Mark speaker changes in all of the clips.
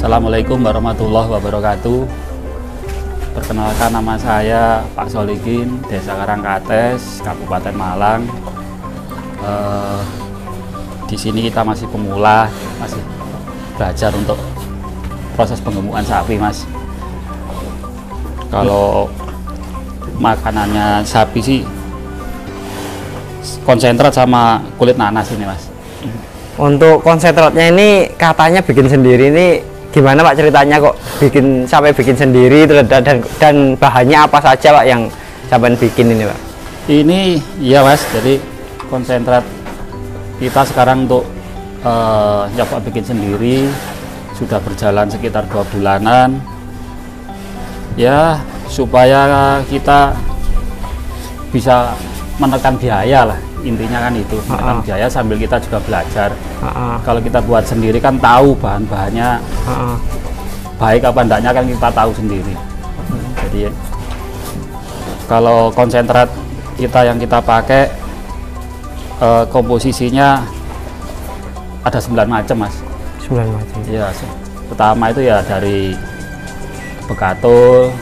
Speaker 1: Assalamualaikum warahmatullahi wabarakatuh. Perkenalkan, nama saya Pak Solikin, Desa Karangkates, Kabupaten Malang. Di sini kita masih pemula, masih belajar untuk proses penggemukan sapi, Mas. Kalau makanannya sapi sih konsentrat sama kulit nanas ini, Mas.
Speaker 2: Untuk konsentratnya ini katanya bikin sendiri, ini gimana Pak ceritanya kok sampai bikin sendiri dan bahannya apa saja Pak yang sampai bikin ini Pak?
Speaker 1: Ini ya Mas, jadi konsentrat kita sekarang untuk nyoba bikin sendiri sudah berjalan sekitar 2 bulanan ya, supaya kita bisa menekan biaya lah, intinya kan itu, menekan biaya sambil kita juga belajar. Kalau kita buat sendiri kan tahu bahan-bahannya baik apa enggaknya kan kita tahu sendiri. Jadi kalau konsentrat kita yang kita pakai komposisinya ada 9 macam Mas.
Speaker 2: 9 macam.
Speaker 1: Ya, pertama itu ya dari begatul,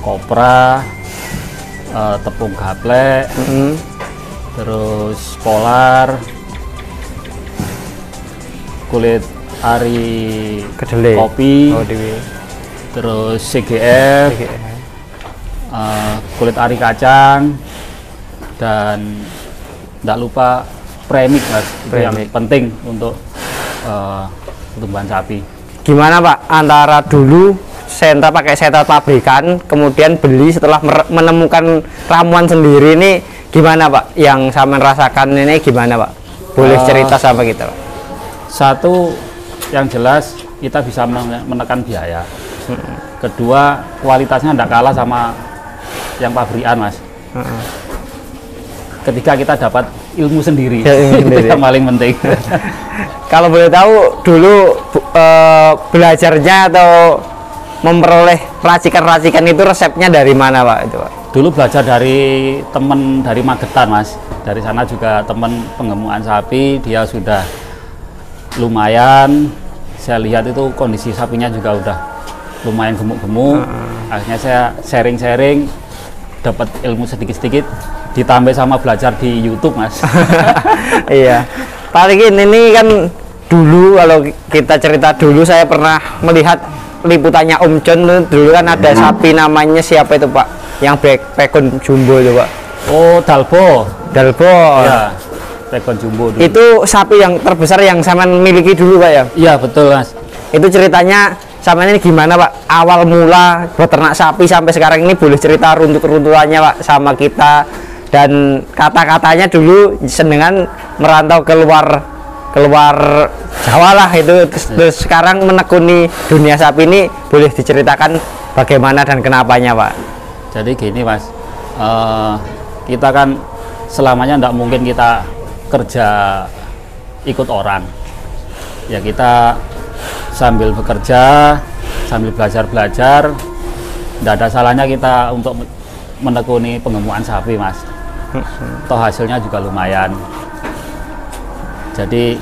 Speaker 1: kopra, tepung gaplek, terus polar, kulit ari
Speaker 2: kedelai,
Speaker 1: kopi, terus CGF, kulit ari kacang, dan tidak lupa premix Mas, itu yang penting untuk pertumbuhan sapi.
Speaker 2: Gimana Pak antara dulu sentra pakai sentra pabrikan, kemudian beli setelah menemukan ramuan sendiri, ini gimana Pak? Yang sama rasakan ini gimana Pak? Boleh cerita sama kita Pak?
Speaker 1: Satu yang jelas kita bisa menekan biaya. Kedua, kualitasnya tidak kalah sama yang pabrikan Mas. Ketiga, kita dapat ilmu sendiri, itu yang paling penting.
Speaker 2: Kalau boleh tahu dulu belajarnya atau memperoleh racikan-racikan itu resepnya dari mana Pak itu Pak?
Speaker 1: Dulu belajar dari teman dari Magetan Mas. Dari sana juga teman penggemukan sapi, dia sudah lumayan. Saya lihat itu kondisi sapinya juga udah lumayan gemuk-gemuk. Akhirnya saya sharing-sharing, dapat ilmu sedikit-sedikit, ditambah sama belajar di YouTube Mas.
Speaker 2: Iya. Paling ini kan dulu, kalau kita cerita dulu, saya pernah melihat liputannya Om John dulu kan ada sapi namanya siapa itu Pak, yang pekon jumbo itu Pak.
Speaker 1: Oh, Dalbo ya, pekon jumbo dulu.
Speaker 2: Itu sapi yang terbesar yang sama miliki dulu Pak ya?
Speaker 1: Iya betul Mas.
Speaker 2: Itu ceritanya sama ini gimana Pak, awal mula beternak sapi sampai sekarang ini, boleh cerita runtut-runtutannya Pak sama kita, dan kata-katanya dulu senengan merantau keluar Jawa lah itu, terus sekarang menekuni dunia sapi ini, boleh diceritakan bagaimana dan kenapanya Pak?
Speaker 1: Jadi gini Mas, kita kan selamanya tidak mungkin kita kerja ikut orang ya, kita sambil bekerja sambil belajar tidak ada salahnya kita untuk menekuni penggemukan sapi Mas. Toh hasilnya juga lumayan. Jadi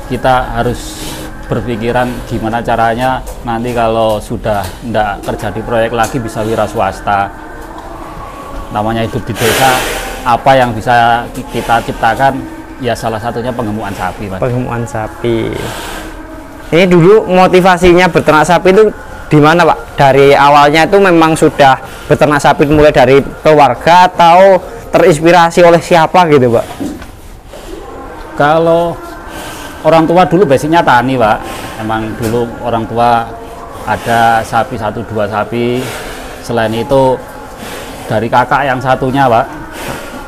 Speaker 1: kita harus berpikiran gimana caranya nanti kalau sudah tidak kerja di proyek lagi bisa wira swasta. Namanya hidup di desa, apa yang bisa kita ciptakan ya salah satunya penggemukan sapi Mas.
Speaker 2: Penggemukan sapi. Ini dulu motivasinya beternak sapi itu di mana Pak? Dari awalnya itu memang sudah beternak sapi mulai dari keluarga atau terinspirasi oleh siapa gitu Pak?
Speaker 1: Kalau orang tua dulu basicnya tani Pak, emang dulu orang tua ada sapi 1-2 sapi. Selain itu dari kakak yang satunya Pak,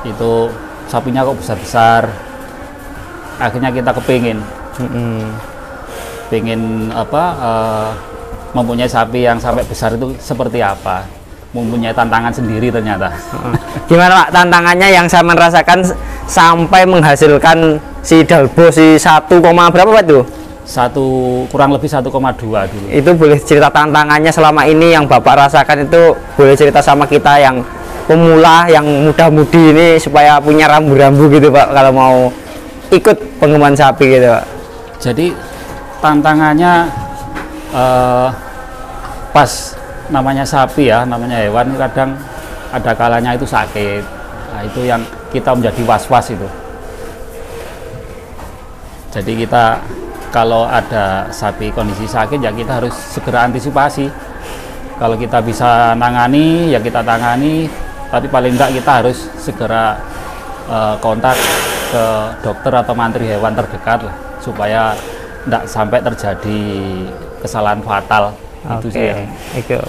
Speaker 1: itu sapinya kok besar-besar. Akhirnya kita kepingin mempunyai sapi yang sampai besar itu seperti apa, mempunyai tantangan sendiri ternyata.
Speaker 2: Gimana Pak tantangannya yang saya merasakan sampai menghasilkan si Dalbo si 1, berapa Pak itu?
Speaker 1: Kurang lebih 1,2 dulu.
Speaker 2: Itu boleh cerita tantangannya selama ini yang Bapak rasakan, itu boleh cerita sama kita yang pemula, yang muda-mudi ini, supaya punya rambu-rambu gitu Pak kalau mau ikut pengembangan sapi gitu Pak.
Speaker 1: Jadi tantangannya pas namanya sapi ya, namanya hewan kadang ada kalanya itu sakit. Nah, itu yang kita menjadi was-was itu. Jadi kita kalau ada sapi kondisi sakit ya kita harus segera antisipasi. Kalau kita bisa nangani ya kita tangani, tapi paling enggak kita harus segera kontak ke dokter atau mantri hewan terdekat lah, supaya enggak sampai terjadi kesalahan fatal. Itu sih ya.
Speaker 2: Itu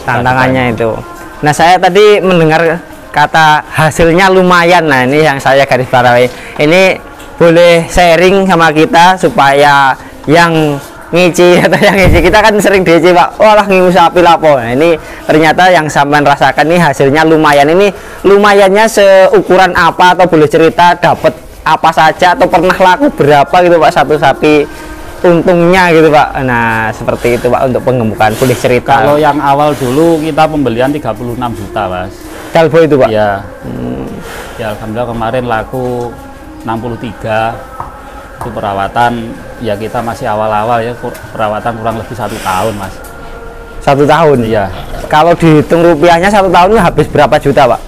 Speaker 2: tantangannya itu. Nah, saya tadi mendengar kata hasilnya lumayan. Nah, ini yang saya garis bawahi. Ini boleh sharing sama kita supaya yang ngici atau yang ngici, kita kan sering dici Pak, walah ngingu sapi lapo. Nah, ini ternyata yang sampean rasakan ini hasilnya lumayan. Ini lumayannya seukuran apa, atau boleh cerita dapat apa saja atau pernah laku berapa gitu Pak satu sapi untungnya gitu Pak. Nah, seperti itu Pak untuk pengembukan, boleh cerita.
Speaker 1: Kalau yang awal dulu kita pembelian 36 juta Mas.
Speaker 2: Kalbo itu Pak?
Speaker 1: Ya. Ya alhamdulillah kemarin laku 63. Itu perawatan ya kita masih awal-awal ya, perawatan kurang lebih 1 tahun Mas.
Speaker 2: 1 tahun?
Speaker 1: Iya.
Speaker 2: Kalau dihitung rupiahnya 1 tahun habis berapa juta Pak?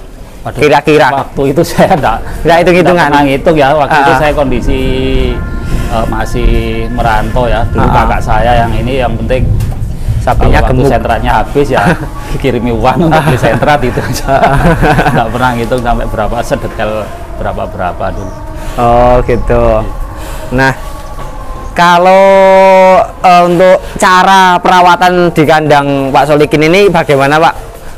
Speaker 2: Kira-kira
Speaker 1: waktu itu saya enggak
Speaker 2: hitung-hitungan.
Speaker 1: Ngitung ya, waktu itu saya kondisi masih merantau ya. Dulu kakak saya yang ini, yang penting
Speaker 2: sapinya gemuk,
Speaker 1: sentratnya habis ya kirimi uang untuk beli sentrat itu aja. Nggak pernah ngitung sampai berapa, sedetail berapa dulu.
Speaker 2: Oh gitu. Nah, kalau untuk cara perawatan di kandang Pak Solikin ini bagaimana Pak?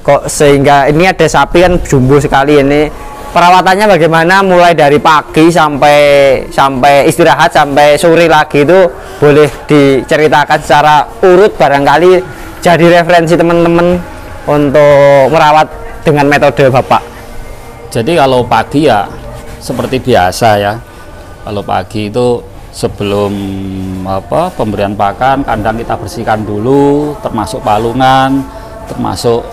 Speaker 2: Kok sehingga ini ada sapi kan jumbo sekali ini, perawatannya bagaimana mulai dari pagi sampai istirahat sampai sore lagi, itu boleh diceritakan secara urut barangkali jadi referensi teman-teman untuk merawat dengan metode Bapak.
Speaker 1: Jadi kalau pagi ya seperti biasa ya. Kalau pagi itu sebelum pemberian pakan, kandang kita bersihkan dulu, termasuk palungan, termasuk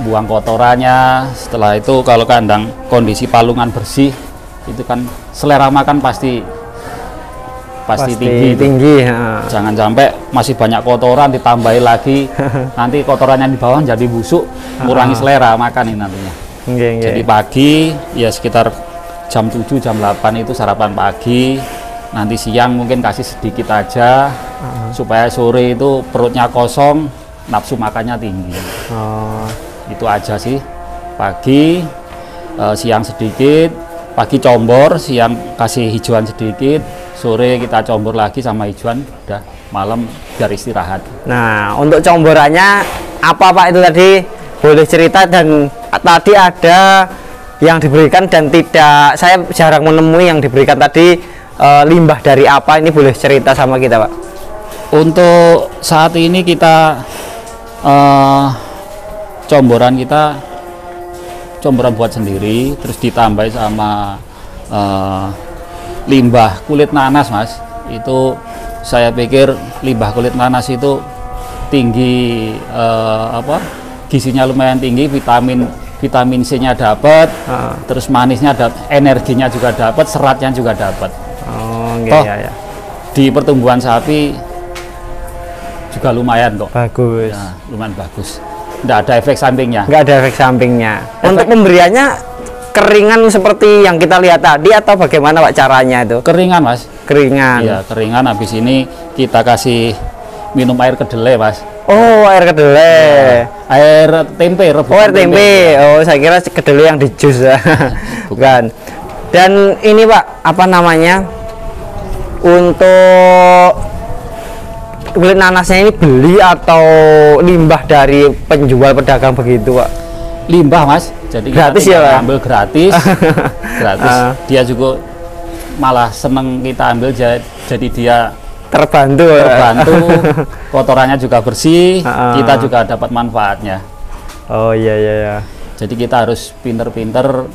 Speaker 1: buang kotorannya. Setelah itu kalau kandang kondisi palungan bersih, itu kan selera makan pasti tinggi. Jangan sampai masih banyak kotoran ditambahin lagi, nanti kotorannya di bawah jadi busuk, mengurangi selera makan ini nantinya. Jadi pagi ya sekitar jam 7 jam 8 itu sarapan pagi, nanti siang mungkin kasih sedikit aja supaya sore itu perutnya kosong, nafsu makannya tinggi. Itu aja sih. Pagi siang sedikit, pagi combor, siang kasih hijauan sedikit, sore kita combor lagi sama hijauan, udah malam biar istirahat.
Speaker 2: Nah, untuk comborannya apa Pak itu tadi, boleh cerita? Dan tadi ada yang diberikan dan tidak, saya jarang menemui yang diberikan tadi, limbah dari apa, ini boleh cerita sama kita Pak?
Speaker 1: Untuk saat ini kita comboran buat sendiri, terus ditambah sama limbah kulit nanas Mas. Itu saya pikir limbah kulit nanas itu tinggi, gizinya lumayan tinggi, vitamin C-nya dapat, terus manisnya dapat, energinya juga dapat, seratnya juga dapat.
Speaker 2: Iya.
Speaker 1: Di pertumbuhan sapi juga lumayan kok.
Speaker 2: Bagus.
Speaker 1: Ya, lumayan bagus. Nggak ada efek sampingnya.
Speaker 2: Nggak ada efek sampingnya. Untuk pemberiannya keringan seperti yang kita lihat tadi atau bagaimana Pak caranya itu?
Speaker 1: Keringan Mas.
Speaker 2: Keringan.
Speaker 1: Iya, keringan. Habis ini kita kasih minum air kedelai Mas.
Speaker 2: Oh, air kedelai.
Speaker 1: Ya, air tempe,
Speaker 2: rebusan. Oh, air tempe. Oh, saya kira kedelai yang di jus. Bukan. Dan ini Pak, apa namanya? Untuk kulit nanasnya ini beli atau limbah dari penjual pedagang begitu Pak?
Speaker 1: Limbah Mas. Jadi
Speaker 2: gratis ya Pak?
Speaker 1: Ambil gratis. Gratis. Dia juga malah seneng kita ambil, jadi dia
Speaker 2: terbantu,
Speaker 1: kotorannya juga bersih, kita juga dapat manfaatnya.
Speaker 2: Oh iya.
Speaker 1: Jadi kita harus pinter-pinter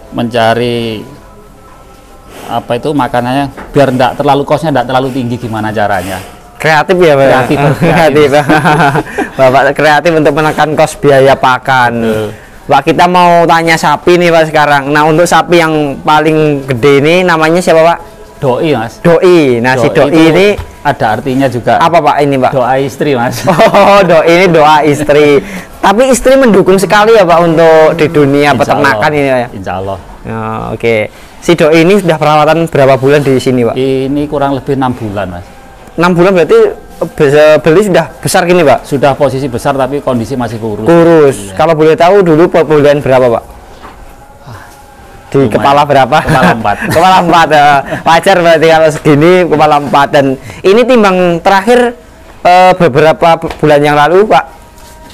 Speaker 1: mencari makanannya biar enggak terlalu kosnya enggak terlalu tinggi. Gimana caranya?
Speaker 2: Kreatif ya Pak? Kreatif. Bapak kreatif untuk menekan kos biaya pakan. Pak, kita mau tanya sapi nih Pak sekarang. Nah, untuk sapi yang paling gede ini namanya siapa Pak?
Speaker 1: doi mas.
Speaker 2: Doi. Nah, si doi
Speaker 1: itu
Speaker 2: ini
Speaker 1: ada artinya juga.
Speaker 2: apa Pak ini Pak?
Speaker 1: Doa istri mas.
Speaker 2: Oh, doi ini doa istri. Tapi istri mendukung sekali ya Pak untuk di dunia
Speaker 1: Insya
Speaker 2: peternakan
Speaker 1: Allah,
Speaker 2: ini ya.
Speaker 1: Insya Allah.
Speaker 2: Oh, oke. Si doi ini sudah perawatan berapa bulan di sini Pak?
Speaker 1: Ini kurang lebih 6 bulan mas.
Speaker 2: 6 bulan berarti beli sudah besar gini Pak?
Speaker 1: Sudah posisi besar tapi kondisi masih kurus.
Speaker 2: Kurus.
Speaker 1: Iya.
Speaker 2: Kalau boleh tahu dulu bulan berapa Pak? Di
Speaker 1: Lumayan.
Speaker 2: kepala berapa?
Speaker 1: Kepala 4.
Speaker 2: Kepala 4 ya. Wajar berarti kalau segini kepala 4. Dan ini timbang terakhir beberapa bulan yang lalu Pak?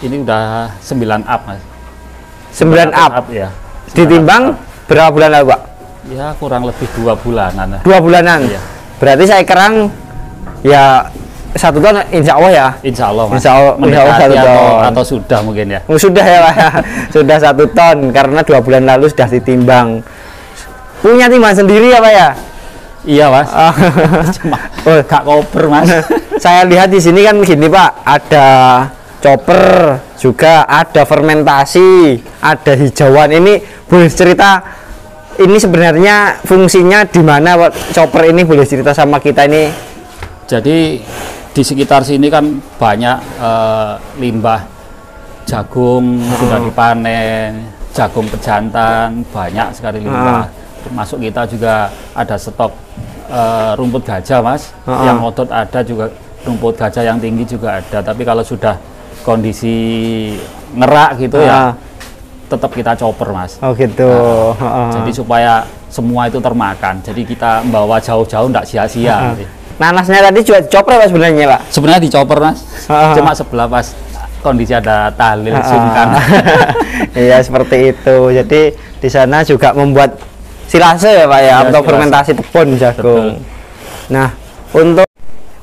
Speaker 1: Ini udah 9 up mas.
Speaker 2: 9 up.
Speaker 1: Ya. 9
Speaker 2: Ditimbang
Speaker 1: up.
Speaker 2: berapa bulan lalu Pak?
Speaker 1: Ya kurang lebih 2 bulanan.
Speaker 2: 2 bulanan.
Speaker 1: Iya.
Speaker 2: Berarti saya kerang ya 1 ton insya Allah ya.
Speaker 1: Insya Allah mas.
Speaker 2: Insya Allah
Speaker 1: Mendekati
Speaker 2: 1 ton.
Speaker 1: atau sudah mungkin ya.
Speaker 2: Oh, sudah ya Pak. Sudah 1 ton karena 2 bulan lalu sudah ditimbang. Punya timbang sendiri ya Pak ya?
Speaker 1: Iya mas. Cuma gak koper mas.
Speaker 2: Saya lihat di sini kan gini Pak, ada chopper juga, ada fermentasi, ada hijauan. Ini boleh cerita ini sebenarnya fungsinya di mana Pak? Chopper ini boleh cerita sama kita ini?
Speaker 1: Jadi di sekitar sini kan banyak limbah jagung sudah dipanen, jagung pejantan, banyak sekali limbah. Termasuk kita juga ada stok rumput gajah mas, yang otot ada juga, rumput gajah yang tinggi juga ada. Tapi kalau sudah kondisi ngerak gitu ya, tetap kita chopper mas.
Speaker 2: Oh gitu.
Speaker 1: Jadi supaya semua itu termakan. Jadi kita bawa jauh-jauh enggak sia-sia.
Speaker 2: Nanasnya tadi juga chopper Pak sebenarnya Pak?
Speaker 1: Sebenarnya dicoper mas, cuma sebelah pas kondisi ada tahlil sungkan.
Speaker 2: Iya seperti itu. Jadi di sana juga membuat silase ya Pak ya,
Speaker 1: Ya,
Speaker 2: atau
Speaker 1: silase.
Speaker 2: fermentasi tepung jagung.
Speaker 1: Betul.
Speaker 2: Nah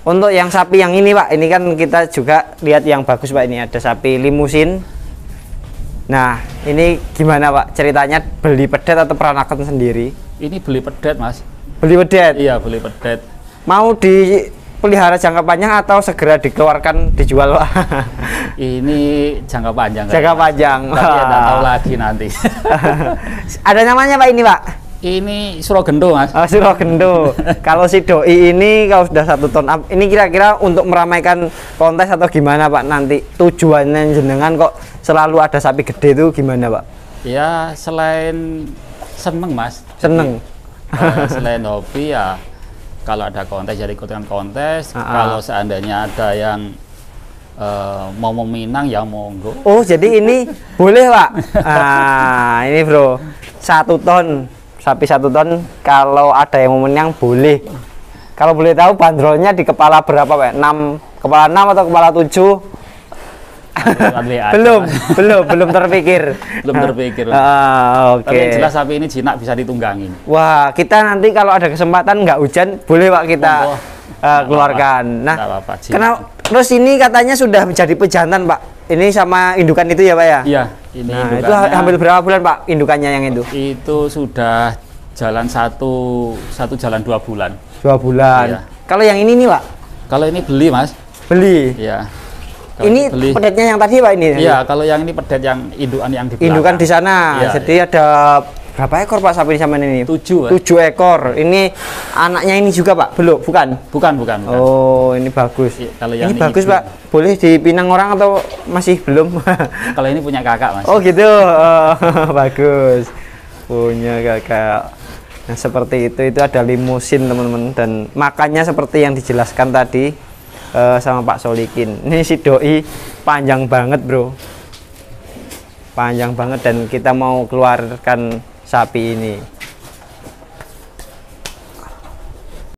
Speaker 2: untuk yang sapi yang ini Pak, ini kan kita juga lihat yang bagus Pak, ini ada sapi limusin. Nah ini gimana Pak ceritanya, beli pedet atau peranakan sendiri?
Speaker 1: Ini beli pedet mas.
Speaker 2: Beli pedet?
Speaker 1: Iya beli pedet.
Speaker 2: Mau dipelihara jangka panjang atau segera dikeluarkan dijual Pak?
Speaker 1: Ini jangka panjang.
Speaker 2: Jangka panjang.
Speaker 1: Tapi ya nggak tahu lagi nanti.
Speaker 2: Ada namanya Pak ini Pak?
Speaker 1: Ini Surogendo mas.
Speaker 2: Oh, Surogendo. Kalau si doi ini kalau sudah 1 ton up, ini kira-kira untuk meramaikan kontes atau gimana Pak nanti? Tujuannya jenengan kok selalu ada sapi gede itu gimana Pak?
Speaker 1: Ya selain seneng mas.
Speaker 2: Seneng.
Speaker 1: Selain hobi ya, kalau ada kontes jadi ikutan kontes. Kalau seandainya ada yang mau meminang ya monggo.
Speaker 2: Oh jadi ini boleh Pak? Ah ini bro, 1 ton sapi 1 ton, kalau ada yang mau menang boleh. Kalau boleh tahu bandrolnya di kepala berapa Pak? 6, kepala 6 atau kepala 7? belum terpikir.
Speaker 1: Belum terpikir.
Speaker 2: Oke.
Speaker 1: Tapi yang jelas sapi ini jinak bisa ditunggangin.
Speaker 2: Wah, kita nanti kalau ada kesempatan nggak hujan, boleh Pak kita keluarkan. Nah, terus ini katanya sudah menjadi pejantan Pak. Ini sama indukan itu ya Pak ya?
Speaker 1: Iya, ini
Speaker 2: nah, itu hampir berapa bulan Pak indukannya yang itu?
Speaker 1: Itu sudah jalan satu jalan 2 bulan.
Speaker 2: 2 bulan. Iya. Kalau yang ini nih Pak?
Speaker 1: Kalau ini beli Mas.
Speaker 2: Beli?
Speaker 1: Iya.
Speaker 2: Ini beli. Pedetnya yang tadi Pak ini?
Speaker 1: Iya, kalau yang ini pedet yang indukan yang di belakang.
Speaker 2: Indukan di sana. Ya, jadi ya. Ada berapa ekor Pak sapi sama ini?
Speaker 1: 7.
Speaker 2: 7 ekor. Ini anaknya ini juga Pak? Belum? Bukan?
Speaker 1: Bukan.
Speaker 2: Oh, ini bagus.
Speaker 1: Ya, kalau
Speaker 2: yang ini bagus Pak. Boleh dipinang orang atau masih belum?
Speaker 1: Kalau ini punya kakak Mas.
Speaker 2: Oh gitu. Bagus. Punya kakak. Nah seperti itu ada limusin teman-teman, dan makannya seperti yang dijelaskan tadi sama Pak Solikin. Ini si doi panjang banget bro, panjang banget, dan kita mau keluarkan sapi ini.